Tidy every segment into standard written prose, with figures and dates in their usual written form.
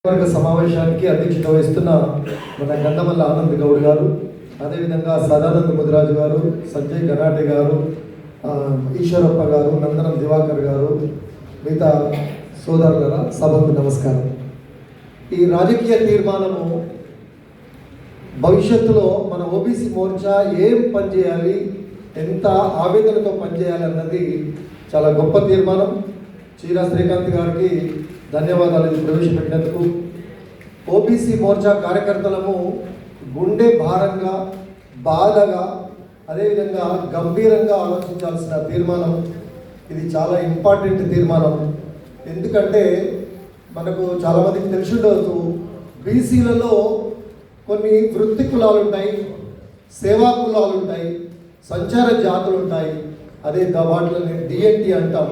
వర్గ సమావేశానికి అధ్యక్షత వహిస్తున్న మన గంధమల్ల ఆనంద్ గౌడ్ గారు, అదేవిధంగా సదానంద ముదిరాజు గారు, సంజయ్ గనాటే గారు, ఈశ్వరప్ప గారు, నందనం దివాకర్ గారు, మిగతా సోదరుల సభకు నమస్కారం. ఈ రాజకీయ తీర్మానము భవిష్యత్తులో మన ఓబీసీ మోర్చా ఏం పనిచేయాలి, ఎంత ఆవేదనతో పనిచేయాలి అన్నది చాలా గొప్ప తీర్మానం. చీరా శ్రీకాంత్ గారికి ధన్యవాదాలు ఇది ప్రవేశపెట్టినందుకు. ఓబీసీ మోర్చా కార్యకర్తలము గుండె భారంగా, బాధగా, అదేవిధంగా గంభీరంగా ఆలోచించాల్సిన తీర్మానం ఇది. చాలా ఇంపార్టెంట్ తీర్మానం. ఎందుకంటే మనకు చాలామందికి తెలిసి ఉండవచ్చు, బీసీలలో కొన్ని వృత్తి కులాలు ఉంటాయి, సేవా కులాలు ఉంటాయి, సంచార జాతులు ఉంటాయి, అదే వాటిని డిఎన్టీ అంటాం.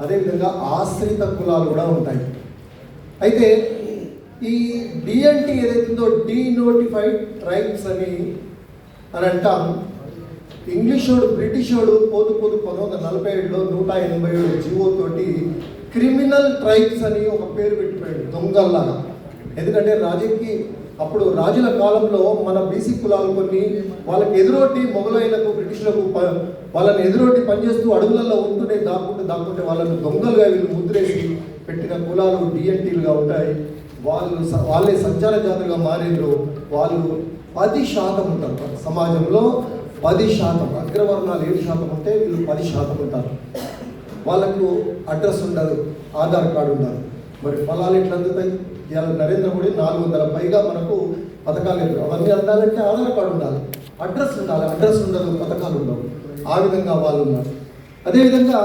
అదేవిధంగా ఆశ్రిత కులాలు కూడా ఉంటాయి. అయితే ఈ డిఎన్టీ ఏదైతుందో డీనోటిఫైడ్ ట్రైబ్స్ అని అంటాం. ఇంగ్లీషోడు బ్రిటిషోడు పోతు 1947లో 187 జీవో తోటి క్రిమినల్ ట్రైబ్స్ అని ఒక పేరు పెట్టిపోయాడు దొంగల్లాగా. ఎందుకంటే అప్పుడు రాజుల కాలంలో మన బీసీ కులాలు కొన్ని వాళ్ళకి ఎదురొడ్డి మొఘలైలకు బ్రిటిష్లకు వాళ్ళని ఎదురొడ్డి పనిచేస్తూ అడవులలో ఉంటూనే దాక్కుంటే వాళ్ళని దొంగలుగా వీళ్ళు ముద్రేసి పెట్టిన కులాలు డిఎన్టీలుగా ఉంటాయి. వాళ్ళే సంచార జాతులుగా మారిండ్రు. వాళ్ళు 10% ఉంటారు సమాజంలో. 10% అగ్రవర్ణాలు 7% ఉంటే వీళ్ళు 10% ఉంటారు. వాళ్ళకు అడ్రస్ ఉండదు, ఆధార్ కార్డు ఉండదు. మరి ఫలాలు ఎట్లా అందుతాయి? ఇవాళ నరేంద్ర మోడీ 400 పైగా మనకు పథకాలు ఎదురు. అవన్నీ అందాలంటే ఆధార్ కార్డు ఉండాలి, అడ్రస్ ఉండాలి. అడ్రస్ ఉండదు, పథకాలు ఉండవు. ఆ విధంగా వాళ్ళు ఉన్నారు. అదేవిధంగా